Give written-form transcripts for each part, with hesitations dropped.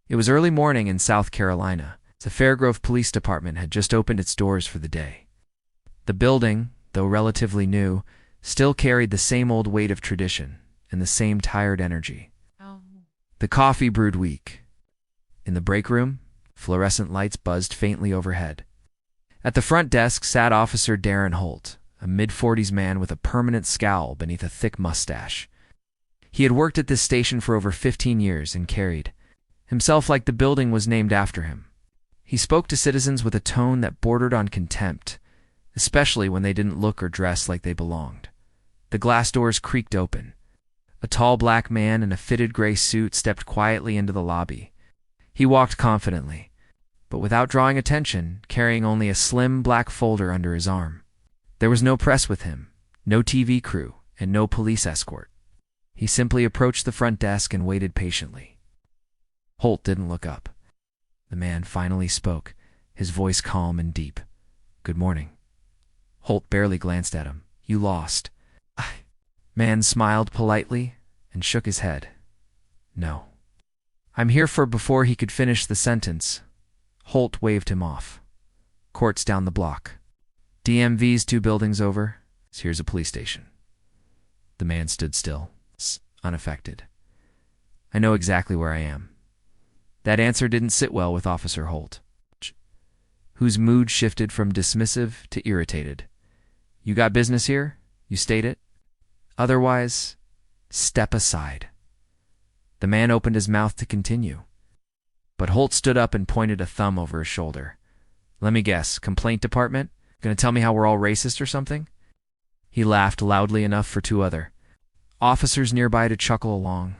It was early morning in South Carolina. The Fairgrove Police Department had just opened its doors for the day. The building, though relatively new, still carried the same old weight of tradition and the same tired energy. The coffee brewed weak. In the break room, fluorescent lights buzzed faintly overhead. At the front desk sat Officer Darren Holt, a mid-40s man with a permanent scowl beneath a thick mustache. He had worked at this station for over 15 years and carried himself like the building was named after him. He spoke to citizens with a tone that bordered on contempt, especially when they didn't look or dress like they belonged. The glass doors creaked open. A tall black man in a fitted gray suit stepped quietly into the lobby. He walked confidently, but without drawing attention, carrying only a slim black folder under his arm. There was no press with him, no TV crew, and no police escort. He simply approached the front desk and waited patiently. Holt didn't look up. The man finally spoke, his voice calm and deep. "Good morning." Holt barely glanced at him. "You lost." Man smiled politely and shook his head. "No. I'm here for..." Before he could finish the sentence, Holt waved him off. "Court's down the block. DMV's 2 buildings over. Here's a police station." The man stood still, unaffected. "I know exactly where I am." That answer didn't sit well with Officer Holt, whose mood shifted from dismissive to irritated. "You got business here? You state it. Otherwise, step aside." The man opened his mouth to continue, but Holt stood up and pointed a thumb over his shoulder. "Let me guess, complaint department? Gonna tell me how we're all racist or something?" He laughed loudly enough for 2 other officers nearby to chuckle along.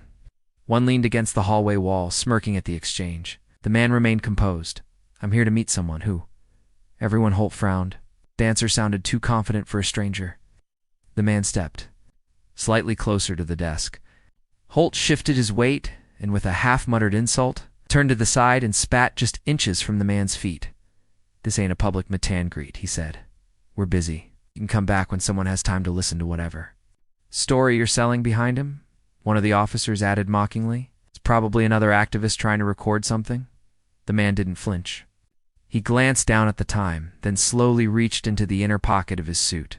One leaned against the hallway wall, smirking at the exchange. The man remained composed. "I'm here to meet someone. Who?" Everyone. Holt frowned. The answer sounded too confident for a stranger. The man stepped slightly closer to the desk. Holt shifted his weight and, with a half-muttered insult, turned to the side and spat just inches from the man's feet. "This ain't a public meet and greet," he said. "We're busy. You can come back when someone has time to listen to whatever." "Story you're selling behind him?" one of the officers added mockingly. "It's probably another activist trying to record something." The man didn't flinch. He glanced down at the time, then slowly reached into the inner pocket of his suit.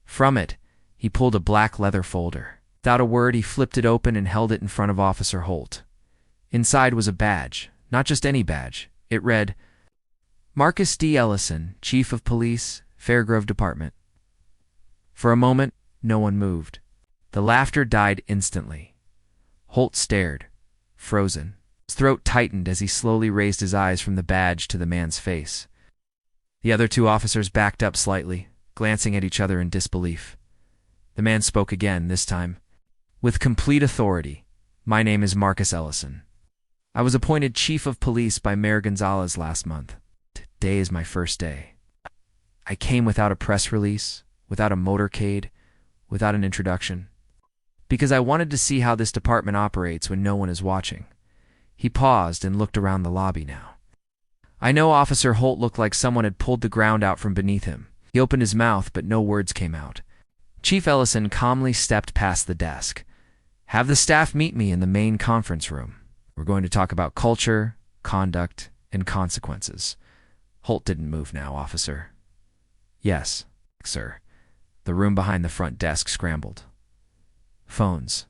From it, he pulled a black leather folder. Without a word, he flipped it open and held it in front of Officer Holt. Inside was a badge, not just any badge. It read, "Marcus D. Ellison, Chief of Police, Fairgrove Department." For a moment, no one moved. The laughter died instantly. Holt stared, frozen. His throat tightened as he slowly raised his eyes from the badge to the man's face. The other 2 officers backed up slightly, glancing at each other in disbelief. The man spoke again, this time with complete authority. "My name is Marcus Ellison. I was appointed Chief of Police by Mayor Gonzalez last month. Today is my first day. I came without a press release, without a motorcade, without an introduction, because I wanted to see how this department operates when no one is watching." He paused and looked around the lobby now. I know Officer Holt looked like someone had pulled the ground out from beneath him. He opened his mouth, but no words came out. Chief Ellison calmly stepped past the desk. "Have the staff meet me in the main conference room. We're going to talk about culture, conduct, and consequences." Holt didn't move now, officer. "Yes, sir." The room behind the front desk scrambled. Phones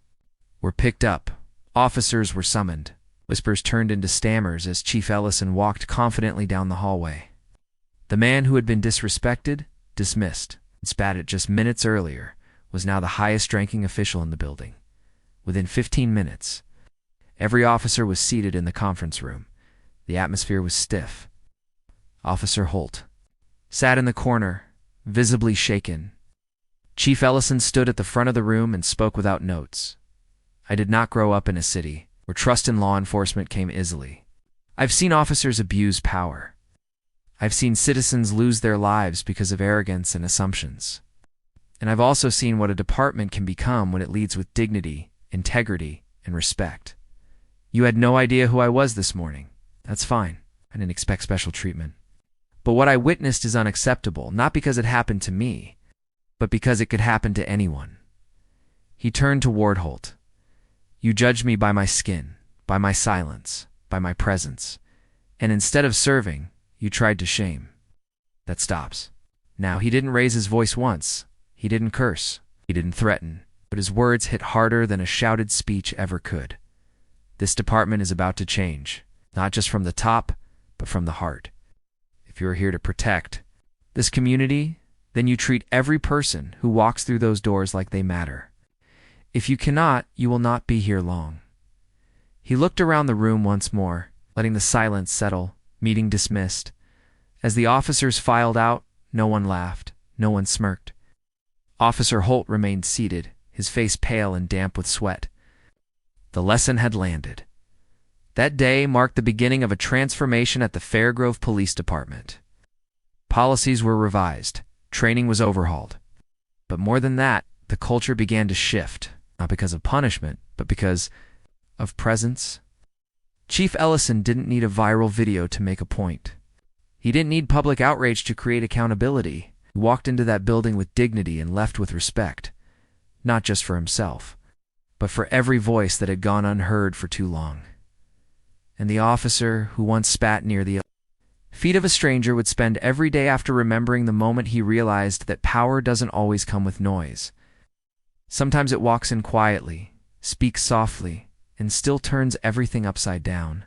were picked up. Officers were summoned. Whispers turned into stammers as Chief Ellison walked confidently down the hallway. The man who had been disrespected, dismissed, and spat at just minutes earlier was now the highest-ranking official in the building. Within 15 minutes, every officer was seated in the conference room. The atmosphere was stiff. Officer Holt sat in the corner, visibly shaken. Chief Ellison stood at the front of the room and spoke without notes. "I did not grow up in a city where trust in law enforcement came easily. I've seen officers abuse power. I've seen citizens lose their lives because of arrogance and assumptions. And I've also seen what a department can become when it leads with dignity, integrity, and respect. You had no idea who I was this morning. That's fine. I didn't expect special treatment. But what I witnessed is unacceptable, not because it happened to me, but because it could happen to anyone." He turned toward Holt. "You judged me by my skin, by my silence, by my presence. And instead of serving, you tried to shame. That stops. Now, he didn't raise his voice once. He didn't curse. He didn't threaten. But his words hit harder than a shouted speech ever could. This department is about to change, not just from the top, but from the heart. If you're here to protect this community, then you treat every person who walks through those doors like they matter. If you cannot, you will not be here long. He looked around the room once more, letting the silence settle, meeting dismissed. As the officers filed out, no one laughed, no one smirked. Officer Holt remained seated, his face pale and damp with sweat. The lesson had landed. That day marked the beginning of a transformation at the Fairgrove Police Department. Policies were revised, training was overhauled. But more than that, the culture began to shift, not because of punishment, but because of presence. Chief Ellison didn't need a viral video to make a point. He didn't need public outrage to create accountability. He walked into that building with dignity and left with respect, not just for himself, but for every voice that had gone unheard for too long. And the officer who once spat near the feet of a stranger would spend every day after remembering the moment he realized that power doesn't always come with noise. Sometimes it walks in quietly, speaks softly, and still turns everything upside down.